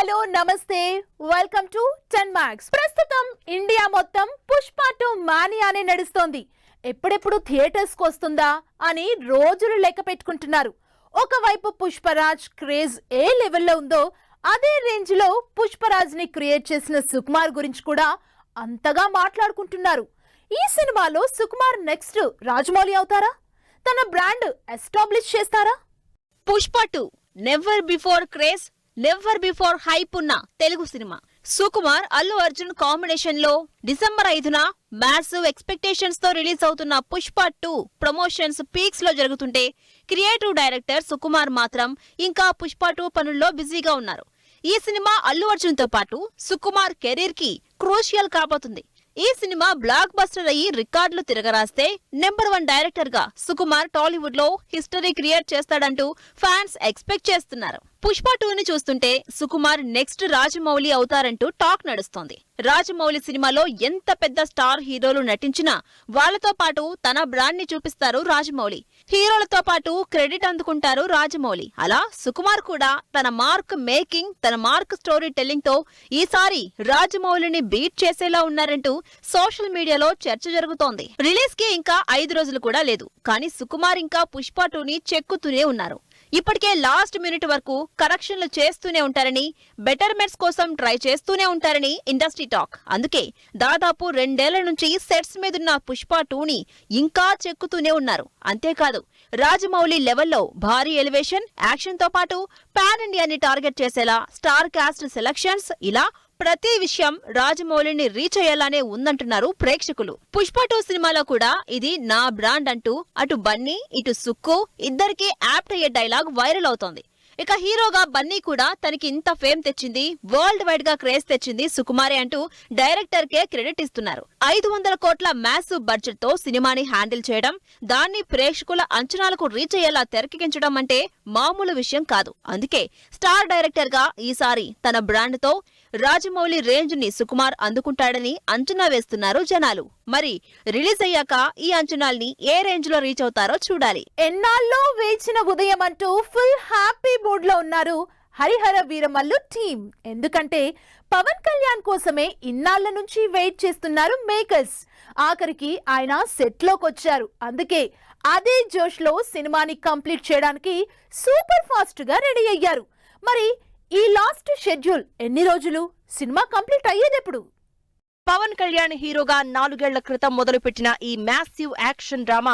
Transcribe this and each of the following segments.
Hello నమస్తే welcome to 10 marks. ప్రస్తుతం India మొత్తం పుష్ప 2 మానియానే నడుస్తోంది. ఎప్పుడెప్పుడు థియేటర్స్ కు వస్తుందా అని రోజులు లెక్క పెట్టుకుంటున్నారు. ఒకవైపు పుష్పరాజ్ క్రేజ్ ఏ లెవెల్లో ఉందో అదే రేంజ్ లో పుష్పరాజ్ ని క్రియేట్ చేసిన సుకుమార్ గురించి కూడా అంతగా మాట్లాడుకుంటున్నారు. ఈ సినిమాలో సుకుమార్ నెక్స్ట్ రాజమౌళి అవుతారా? తన బ్రాండ్ ఎస్టాబ్లిష్ చేస్తారా? Pushpa 2 never before craze never before hype ఉన్న తెలుగు సినిమా. సుకుమార్ అల్లు అర్జున్ కాంబినేషన్ లో డిసెంబర్ 5న మ్యాసివ్ ఎక్స్పెక్టేషన్స్ తో రిలీజ్ అవుతున్న పుష్ప 2 ప్రమోషన్స్ పీక్స్ లో జరుగుతుంటే క్రియేటివ్ డైరెక్టర్ సుకుమార్ మాత్రం ఇంకా పుష్ప 2 పనుల్లో బిజీగా ఉన్నారు. ఈ సినిమా అల్లు అర్జున్ తో పాటు సుకుమార్ కెరీర్ కి క్రూషియల్ కాబోతుంది. ఈ సినిమా బ్లాక్ బస్టర్ అయ్యి రికార్డులు తిరగరాస్తే నెంబర్ 1 డైరెక్టర్ గా సుకుమార్ టాలీవుడ్ లో హిస్టరీ క్రియేట్ చేస్తాడంటూ ఫ్యాన్స్ ఎక్స్పెక్ట్ చేస్తున్నారు. పుష్ప 2ని చూస్తుంటే సుకుమార్ నెక్స్ట్ రాజమౌళి అవుతారంటూ టాక్ నడుస్తోంది. రాజమౌళి సినిమాలో ఎంత పెద్ద స్టార్ హీరోలు నటించినా వాళ్లతో పాటు తన బ్రాండ్ ని చూపిస్తారు రాజమౌళి. హీరోలతో పాటు క్రెడిట్ అందుకుంటారు రాజమౌళి. అలా సుకుమార్ కూడా తన మార్క్ మేకింగ్, తన మార్క్ స్టోరీ టెల్లింగ్ తో ఈసారి రాజమౌళిని బీట్ చేసేలా ఉన్నారంటూ సోషల్ మీడియాలో చర్చ జరుగుతోంది. రిలీజ్ కి ఇంకా 5 రోజులు కూడా లేదు. కానీ సుకుమార్ ఇంకా పుష్ప 2ని చెక్కుతూనే ఉన్నారు. ఇప్పటికే లాస్ట్ మినిట్ వరకు కరెక్షన్లు చేస్తూనే ఉంటారని, బెటర్మెంట్స్ కోసం ట్రై చేస్తూనే ఉంటారని ఇండస్ట్రీ టాక్. అందుకే దాదాపు 2 ఏళ్ల నుంచి సెట్స్ మీదున్న పుష్ప 2ని ఇంకా చెక్కుతూనే ఉన్నారు. అంతేకాదు రాజమౌళి లెవెల్లో భారీ ఎలివేషన్, యాక్షన్ తో పాటు పాన్ ఇండియాని టార్గెట్ చేసేలా స్టార్ కాస్ట్ సెలక్షన్స్, ఇలా ప్రతి విషయం రాజమౌళిని రీచ్ అయ్యేలానే ఉందంటున్నారు ప్రేక్షకులు. పుష్ప 2 సినిమాలో కూడా ఇది నా బ్రాండ్ అంటూ అటు బన్నీ ఇటు సుక్కు ఇద్దరికి యాప్ట్ అయ్యే డైలాగ్ వైరల్ అవుతోంది. ఇక హీరోగా బన్నీ కూడా తనకి ఇంత ఫేమ్ తెచ్చింది, వరల్డ్ వైడ్ గా క్రేజ్ తెచ్చింది సుకుమారే అంటూ డైరెక్టర్ కే క్రెడిట్ ఇస్తున్నారు. 500 కోట్ల మ్యాసివ్ బడ్జెట్ తో సినిమాని హ్యాండిల్ చేయడం, దాన్ని ప్రేక్షకుల అంచనాలకు రీచ్ అయ్యేలా తెరకెక్కించడం అంటే మామూలు విషయం కాదు. అందుకే స్టార్ డైరెక్టర్ గా ఈసారి తన బ్రాండ్ తో రాజమౌళి రేంజ్ ని సుకుమార్ అందుకుంటాడని అంచనా వేస్తున్నారు జనాలు. మరి రిలీజ్ అయ్యాక ఈ అంచనాల్ని ఏ రేంజ్ లో రీచ్ అవుతారో చూడాలి. ఎన్నాళ్ళో వేచిన ఉదయం అంటూ ఫుల్ హ్యాపీ మూడ్ లో ఉన్నారు హరిహర వీరమల్లు టీమ్. ఎందుకంటే పవన్ కళ్యాణ్ కోసమే ఇన్నాళ్ల నుంచి వెయిట్ చేస్తున్నారు మేకర్స్. ఆఖరికి ఆయన సెట్ లోకి వచ్చారు. అందుకే అదే జోష్ లో సినిమాని కంప్లీట్ చేయడానికి సూపర్ ఫాస్ట్ గా రెడీ అయ్యారు. మరి ఈ లాస్ట్ షెడ్యూల్ ఎన్ని రోజులు? సినిమా కంప్లీట్ అయ్యేదెప్పుడు? పవన్ కళ్యాణ్ హీరోగా 4 ఏళ్ల క్రితం మొదలుపెట్టిన ఈ massive action drama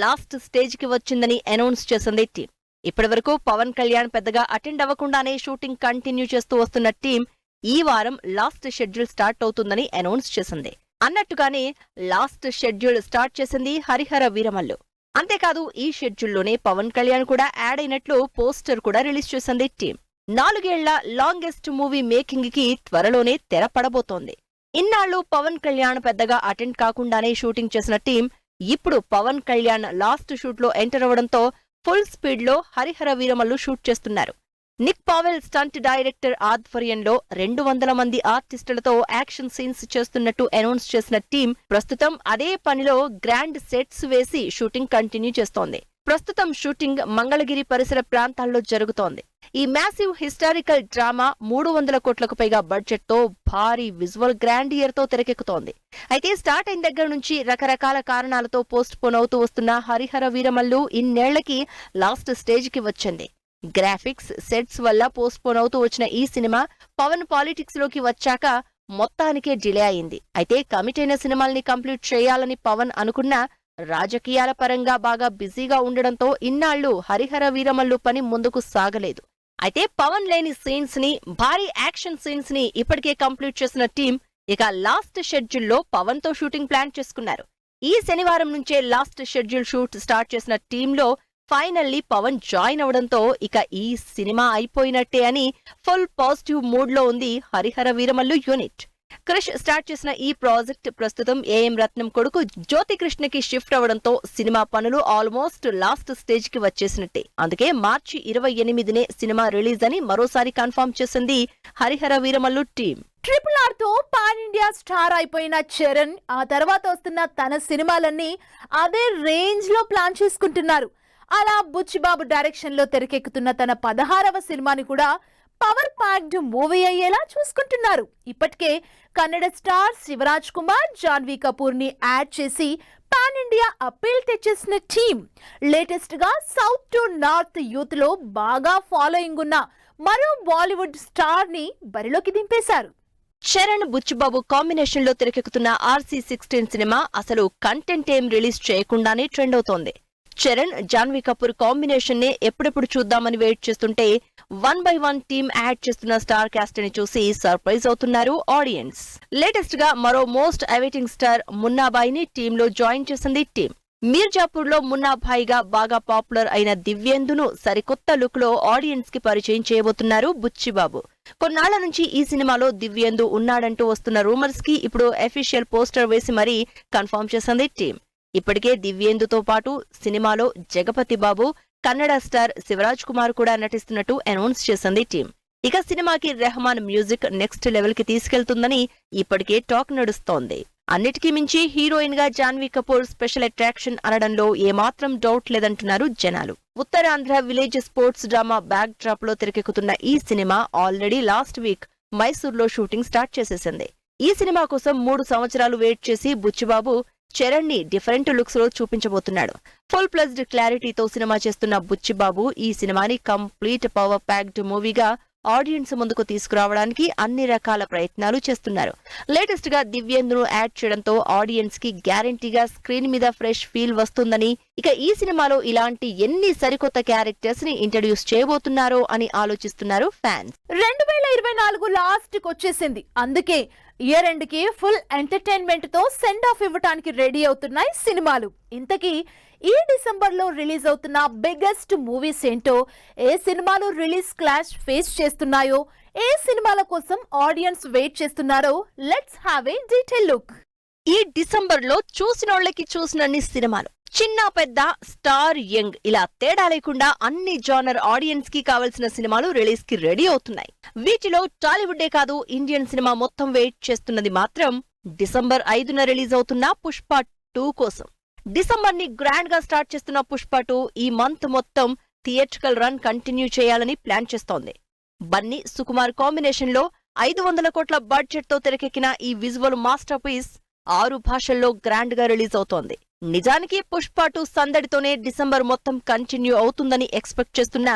last stage కి వచ్చిందని అనౌన్స్ చేసింది టీం. ఇప్పటివరకు పవన్ కళ్యాణ్ పెద్దగా అటెండ్ అవ్వకుండానే షూటింగ్ కంటిన్యూ చేస్తూ వస్తున్న టీం ఈ వారం లాస్ట్ షెడ్యూల్ స్టార్ట్ అవుతుందని అనౌన్స్ చేసింది. అన్నట్టుగానే లాస్ట్ షెడ్యూల్ స్టార్ట్ చేసింది హరిహర వీరమల్లు. అంతేకాదు ఈ షెడ్యూల్లోనే పవన్ కళ్యాణ్ కూడా యాడ్ అయినట్లు పోస్టర్ కూడా రిలీజ్ చేసింది టీం. 4 ఏళ్ల లాంగెస్ట్ మూవీ మేకింగ్ కి త్వరలోనే తెర పడబోతోంది. ఇన్నాళ్లు పవన్ కళ్యాణ్ పెద్దగా అటెండ్ కాకుండానే షూటింగ్ చేసిన టీం ఇప్పుడు పవన్ కళ్యాణ్ లాస్ట్ షూట్ లో ఎంటర్ అవ్వడంతో ఫుల్ స్పీడ్ లో హరిహర వీరమల్లు షూట్ చేస్తున్నారు. నిక్ పావెల్ స్టంట్ డైరెక్టర్ ఆధ్వర్యంలో 200 మంది ఆర్టిస్టులతో యాక్షన్ సీన్స్ చేస్తున్నట్టు అనౌన్స్ చేసిన టీం ప్రస్తుతం అదే పనిలో గ్రాండ్ సెట్స్ వేసి షూటింగ్ కంటిన్యూ చేస్తోంది. ప్రస్తుతం షూటింగ్ మంగళగిరి పరిసర ప్రాంతాల్లో జరుగుతోంది. ఈ మ్యాసివ్ హిస్టారికల్ డ్రామా 300 కోట్లకు పైగా బడ్జెట్ తో భారీ విజువల్ గ్రాండియర్ తో తెరకెక్కుతోంది. అయితే స్టార్ట్ అయిన దగ్గర నుంచి రకరకాల కారణాలతో పోస్ట్ పోన్ అవుతూ వస్తున్న హరిహర వీరమల్లు ఇన్నేళ్లకి లాస్ట్ స్టేజ్ కి వచ్చింది. గ్రాఫిక్స్, సెట్స్ వల్ల పోస్ట్ పోన్ అవుతూ వచ్చిన ఈ సినిమా పవన్ పాలిటిక్స్ లోకి వచ్చాక మొత్తానికే డిలే అయింది. అయితే కమిట్ అయిన సినిమాల్ని కంప్లీట్ చేయాలని పవన్ అనుకున్నా రాజకీయాల పరంగా బాగా బిజీగా ఉండడంతో ఇన్నాళ్లు హరిహర వీరమల్లు పని ముందుకు సాగలేదు. అయితే పవన్ లేని సీన్స్ ని, భారీ యాక్షన్ సీన్స్ ని ఇప్పటికే కంప్లీట్ చేసిన టీం ఇక లాస్ట్ షెడ్యూల్లో పవన్ తో షూటింగ్ ప్లాన్ చేసుకున్నారు. ఈ శనివారం నుంచే లాస్ట్ షెడ్యూల్ షూట్ స్టార్ట్ చేసిన టీంలో ఫైనల్లీ పవన్ జాయిన్ అవడంతో ఇక ఈ సినిమా అయిపోయినట్టే అని ఫుల్ పాజిటివ్ మూడ్ లో ఉంది హరిహర వీరమల్లు యూనిట్. క్రిష్ స్టార్ట్ చేసిన ఈ ప్రాజెక్ట్ ప్రస్తుతం ఏఎం రత్నం కొడుకు జ్యోతి కృష్ణకి షిఫ్ట్ అవడంతో సినిమా పనులు ఆల్మోస్ట్ లాస్ట్ స్టేజ్ కి వచ్చేసినట్టే. అందుకే మార్చి 28నే సినిమా రిలీజ్ అని మరోసారి కన్ఫర్మ్ చేసింది హరిహర వీరమల్లు టీం. RRR తో పాన్ ఇండియా స్టార్ అయిపోయిన చరణ్ ఆ తర్వాత వస్తున్న తన సినిమాలన్నీ అదే రేంజ్ లో ప్లాన్ చేసుకుంటున్నారు. అలా బుచ్చిబాబు డైరెక్షన్ లో తెరకెక్కుతున్న తన 16వ సినిమాని కూడా పవర్ ప్యాక్డ్ మూవీ అయ్యేలా చూసుకుంటున్నారు. ఇప్పటికే కన్నడ స్టార్ శివరాజ్ కుమార్, జాన్వీ కపూర్ ని యాడ్ చేసి పాన్ ఇండియా అప్పీల్ తెచ్చేసిన టీం లేటెస్ట్ గా సౌత్ టు నార్త్ యూత్ లో బాగా ఫాలోయింగ్ ఉన్న మరో బాలీవుడ్ స్టార్ ని బరిలోకి దింపేశారు. చరణ్ బుచ్చిబాబు కాంబినేషన్ లో తెరకెక్కుతున్న RC16 సినిమా అసలు కంటెంట్ ఏం రిలీజ్ చేయకుండానే ట్రెండ్ అవుతోంది. చరణ్, జాన్వీ కపూర్ కాంబినేషన్ ని ఎప్పుడెప్పుడు చూద్దామని వెయిట్ చేస్తుంటే 1 by 1 టీమ్ యాడ్ చేస్తున్న స్టార్ కాస్ట్ ని చూసి సర్ప్రైజ్ అవుతున్నారు ఆడియన్స్. లేటెస్ట్ గా మరో మోస్ట్ అవైటింగ్ స్టార్ మున్నాబాయ్ ని టీమ్ లో జాయిన్ చేసింది టీం. మీర్జాపూర్ లో మున్నాబాయ్ గా బాగా పాపులర్ అయిన దివ్యేందును సరికొత్త లుక్ లో ఆడియన్స్ కి పరిచయం చేయబోతున్నారు బుచ్చిబాబు. కొన్నాళ్ల నుంచి ఈ సినిమాలో దివ్యేందు ఉన్నాడంటూ వస్తున్న రూమర్స్ కి ఇప్పుడు అఫీషియల్ పోస్టర్ వేసి మరీ కన్ఫర్మ్ చేసింది టీం. ఇప్పటికే దివ్యేందుతో పాటు సినిమాలో జగపతి బాబు, కన్నడ స్టార్ శివరాజ్ కుమార్ కూడా నటిస్తున్నట్టు అనౌన్స్ చేసింది టీం. ఇక సినిమాకి రెహమాన్ మ్యూజిక్ నెక్స్ట్ లెవెల్ కి తీసుకెళ్తుందని ఇప్పటికే టాక్ నడుస్తోంది. అన్నిటికీ మించి హీరోయిన్ గా జాన్వీ కపూర్ స్పెషల్ అట్రాక్షన్ అనడంలో ఏమాత్రం డౌట్ లేదంటున్నారు జనాలు. Uttarandhra village sports drama backdrop లో తెరకెక్కుతున్న ఈ సినిమా ఆల్రెడీ లాస్ట్ వీక్ మైసూర్లో షూటింగ్ స్టార్ట్ చేసేసింది. ఈ సినిమా కోసం 3 సంవత్సరాలు వెయిట్ చేసి బుచ్చిబాబు చరణ్ ని డిఫరెంట్ లుక్స్ లో చూపించబోతున్నాడు. ఫుల్ ప్లస్డ్ క్లారిటీతో సినిమా చేస్తున్న బుచ్చిబాబు ఈ సినిమాని కంప్లీట్ పవర్ ప్యాక్డ్ మూవీగా ఆడియన్స్ ముందుకు తీసుకురావడానికి అన్ని రకాల ప్రయత్నాలు చేస్తున్నారు. లేటెస్ట్ గా దివ్యేందును యాడ్ చేయడంతో ఆడియన్స్ కి గ్యారంటీగా స్క్రీన్ మీద ఫ్రెష్ ఫీల్ వస్తుందని, ఇక ఈ సినిమాలో ఇలాంటి ఎన్ని సరికొత్త క్యారెక్టర్స్ ని ఇంట్రడ్యూస్ చేయబోతున్నారో అని ఆలోచిస్తున్నారు ఫ్యాన్స్. 2024 లాస్ట్ కి వచ్చేసింది. అందుకే ఇయర్ ఎండ్ కి ఫుల్ ఎంటర్టైన్మెంట్ తో సెండ్ ఆఫ్ ఇవ్వడానికి రెడీ అవుతున్నాయి సినిమాలు. ఇంతకీ ఈ డిసెంబర్ లో రిలీజ్ అవుతున్న బిగ్గెస్ట్ మూవీస్ ఏంటో, ఏ సినిమాలు రిలీజ్ క్లాష్ ఫేస్ చేస్తున్నాయో, ఏ సినిమాల కోసం ఆడియన్స్ వెయిట్ చేస్తున్నారో let's have a detail look. ఈ డిసెంబర్ లో చూసినోళ్లకి చూసినన్ని సినిమాలు, చిన్న పెద్ద, స్టార్ యంగ్ ఇలా తేడా లేకుండా అన్ని జానర్ ఆడియన్స్ కి కావలసిన సినిమాలు రిలీజ్ కి రెడీ అవుతున్నాయి. వీటిలో టాలీవుడ్డే కాదు, ఇండియన్ సినిమా మొత్తం వెయిట్ చేస్తున్నది మాత్రం డిసెంబర్ 5న రిలీజ్ అవుతున్న పుష్ప 2 కోసం. డిసెంబర్ ని గ్రాండ్ గా స్టార్ట్ చేస్తున్న పుష్ప 2 ఈ మంత్ మొత్తం థియేట్రికల్ రన్ కంటిన్యూ చేయాలని ప్లాన్ చేస్తోంది. బన్నీ, సుకుమార్ కాంబినేషన్ లో 500 కోట్ల బడ్జెట్ తో తెరకెక్కిన ఈ విజువల్ మాస్టర్ పీస్ 6 భాషల్లో గ్రాండ్ గా రిలీజ్ అవుతోంది. నిజానికి పుష్ప 2 సందడితోనే డిసెంబర్ మొత్తం కంటిన్యూ అవుతుందని ఎక్స్పెక్ట్ చేస్తున్న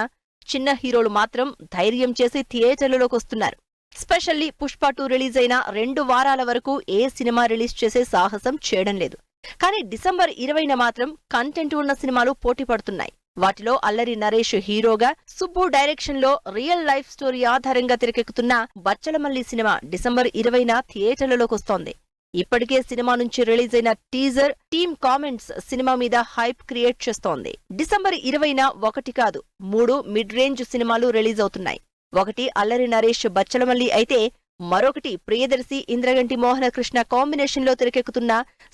చిన్న హీరోలు మాత్రం ధైర్యం చేసి థియేటర్లలోకి వస్తున్నారు. స్పెషల్లీ పుష్ప 2 రిలీజ్ అయిన 2 వారాల వరకు ఏ సినిమా రిలీజ్ చేసే సాహసం చేయడం లేదు. కానీ డిసెంబర్ 20న మాత్రం కంటెంట్ ఉన్న సినిమాలు పోటీ పడుతున్నాయి. వాటిలో అల్లరి నరేష్ హీరోగా, సుబ్బు డైరెక్షన్ లో రియల్ లైఫ్ స్టోరీ ఆధారంగా తెరకెక్కుతున్న బచ్చలమల్లి సినిమా డిసెంబర్ 20న థియేటర్లలోకి వస్తోంది. ఇప్పటికే సినిమా నుంచి రిలీజ్ అయిన టీజర్, టీమ్ కామెంట్స్ సినిమా మీద హైప్ క్రియేట్ చేస్తోంది. డిసెంబర్ 20న 1 కాదు 3 మిడ్ రేంజ్ సినిమాలు రిలీజ్ అవుతున్నాయి. ఒకటి అల్లరి నరేష్ బచ్చలమల్లి అయితే మరొకటి ప్రియదర్శి ఇంద్రగంటి మోహనకృష్ణ కాంబినేషన్ లో తెరకెక్కుతున్న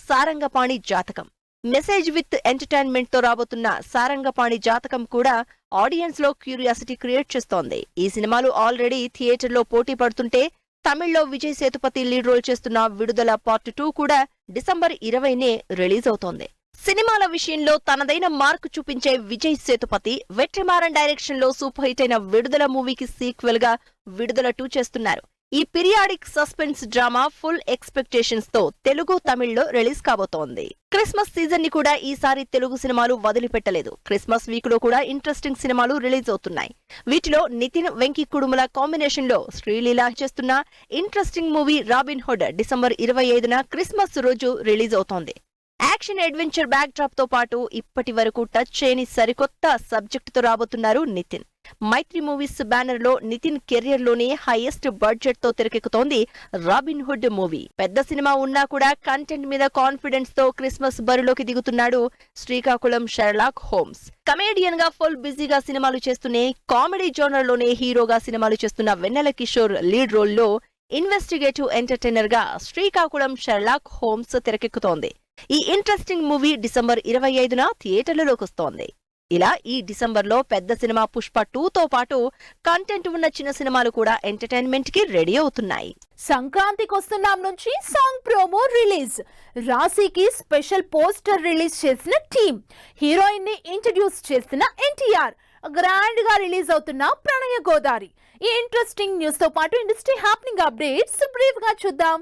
సారంగపాణి జాతకం. మెసేజ్ విత్ ఎంటర్టైన్మెంట్ తో రాబోతున్న సారంగపాణి జాతకం కూడా ఆడియన్స్ లో క్యూరియాసిటీ క్రియేట్ చేస్తోంది. ఈ సినిమాలు ఆల్రెడీ థియేటర్లో పోటీ పడుతుంటే తమిళ్లో విజయ్ సేతుపతి లీడ్ రోల్ చేస్తున్న విడుదల పార్ట్ 2 కూడా డిసెంబర్ 20నే రిలీజ్ అవుతోంది. సినిమాల విషయంలో తనదైన మార్కు చూపించే విజయ్ సేతుపతి వెట్రిమారన్ డైరెక్షన్ లో సూపర్ హిట్ అయిన విడుదల మూవీకి సీక్వెల్ గా విడుదల 2 చేస్తున్నారు. ఈ periodic suspense drama full expectations తో తెలుగు, తమిళ్లో రిలీజ్ కాబోతోంది. క్రిస్మస్ సీజన్ ని కూడా ఈసారి తెలుగు సినిమాలు వదిలిపెట్టలేదు. క్రిస్మస్ వీక్ లో కూడా ఇంట్రెస్టింగ్ సినిమాలు రిలీజ్ అవుతున్నాయి. వీటిలో నితిన్, వెంకీ కుడుముల కాంబినేషన్ లో శ్రీలీల చేస్తున్న interesting movie Robin Hood December 25న క్రిస్మస్ రోజు రిలీజ్ అవుతోంది. యాక్షన్ అడ్వెంచర్ బ్యాక్ డ్రాప్ తో పాటు ఇప్పటి వరకు టచ్ చేయని సరికొత్త సబ్జెక్ట్ తో రాబోతున్నారు నితిన్. మైత్రి మూవీస్ బ్యానర్ లో నితిన్ కెరియర్ లోనే హైయెస్ట్ బడ్జెట్ తో తెరకెక్కుతోంది రాబిన్ హుడ్ మూవీ. పెద్ద సినిమా ఉన్నా కూడా కంటెంట్ మీద కాన్ఫిడెన్స్ తో క్రిస్మస్ బరిలోకి దిగుతున్నాడు శ్రీకాకుళం షెర్లాక్ హోమ్స్. కమేడియన్ గా ఫుల్ బిజీగా సినిమాలు చేస్తూనే కామెడీ జోనర్ లోనే హీరోగా సినిమాలు చేస్తున్న వెన్నెల కిషోర్ లీడ్ రోల్ లో ఇన్వెస్టిగేటివ్ ఎంటర్టైనర్ గా శ్రీకాకుళం షెర్లాక్ హోమ్స్ తెరకెక్కుతోంది. ఈ ఇంట్రెస్టింగ్ మూవీ డిసెంబర్ 25న థియేటర్లలోకి వస్తోంది. ఇలా ఈ డిసెంబర్ లో పెద్ద సినిమా పుష్ప 2తో పాటు కంటెంట్ ఉన్న చిన్న సినిమాలు కూడా ఎంటర్టైన్మెంట్ కి రెడీ అవుతున్నాయి. సంక్రాంతికి వస్తున్నాం నుంచి సాంగ్ ప్రోమో రిలీజ్, రాశికి స్పెషల్ పోస్టర్ రిలీజ్ చేసిన టీం, హీరోయిన్ ని ఇంట్రడ్యూస్ చేసిన ఎన్టీఆర్, గ్రాండ్ గా రిలీజ్ అవుతున్న ప్రణయ గోదారి, ఈ ఇంట్రెస్టింగ్ న్యూస్ తో పాటు ఇండస్ట్రీ హ్యాపెనింగ్ అప్డేట్స్ బ్రీఫ్ గా చూద్దాం.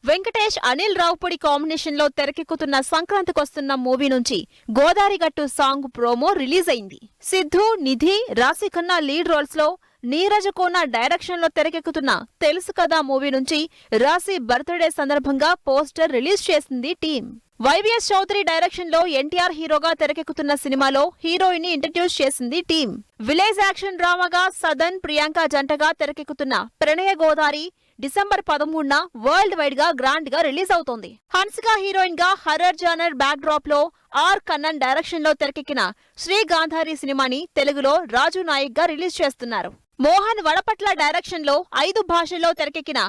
వెంకటేష్ అనిల్ రావుపూడి కాంబినేషన్ లో తెరకెక్కుతున్న సంక్రాంతికొస్తున్న మూవీ నుంచి గోదారి గట్టు సాంగ్ ప్రోమో రిలీజ్ అయింది. సిద్ధు, నిధి, రాశి ఖన్నా లీడ్ రోల్స్ లో, నీరజ్ కోన డైరెక్షన్ లో తెరకెక్కుతున్న తెలుసు కదా మూవీ నుంచి రాశి బర్త్డే సందర్భంగా పోస్టర్ రిలీజ్ చేసింది టీం. వైవిఎస్ చౌదరి డైరెక్షన్ లో ఎన్టీఆర్ హీరోగా తెరకెక్కుతున్న సినిమాలో హీరోయిన్ ని ఇంట్రడ్యూస్ చేసింది టీం. విలేజ్ యాక్షన్ డ్రామాగా సదన్, ప్రియాంక జంటగా తెరకెక్కుతున్న ప్రణయ గోదారి డిసెంబర్ 13న వరల్డ్ వైడ్ గా గ్రాండ్ గా రిలీజ్ అవుతోంది. హన్సిక హీరోయిన్ గా హర్రర్ జానర్ బ్యాక్ డ్రాప్ లో ఆర్ కన్నన్ డైరెక్షన్ లో తెరకెక్కిన శ్రీ గాంధారి సినిమాని తెలుగులో రాజు నాయక్ గా రిలీజ్ చేస్తున్నారు. మోహన్ వడపట్ల డైరెక్షన్ లో 5 భాషల్లో తెరకెక్కిన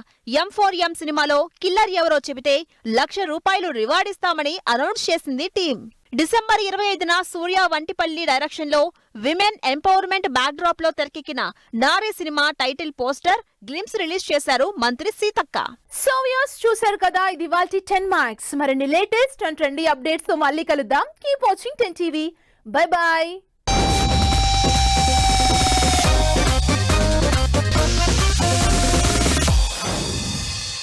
M4M సినిమాలో కిల్లర్ ఎవరో చెబితే ₹1,00,000 రివార్డ్ ఇస్తామని అనౌన్స్ చేసింది టీం. డిసెంబర్ 25న సూర్య వంటిపల్లి డైరెక్షన్ లో విమెన్ ఎంపవర్మెంట్ బ్యాక్ డ్రాప్ లో తెరకెక్కిన నారీ cinema title poster glimpse release చేశారు మంత్రి సీతక్క. సో వ్యూయర్స్ చూశారు కదా, ఇది ఇవాల్టి 10 మార్క్స్. మరిన్ని లేటెస్ట్ అండ్ ట్రెండీ అప్డేట్స్ తో మళ్ళీ కలుద్దాం. Keep watching 10 TV. By by.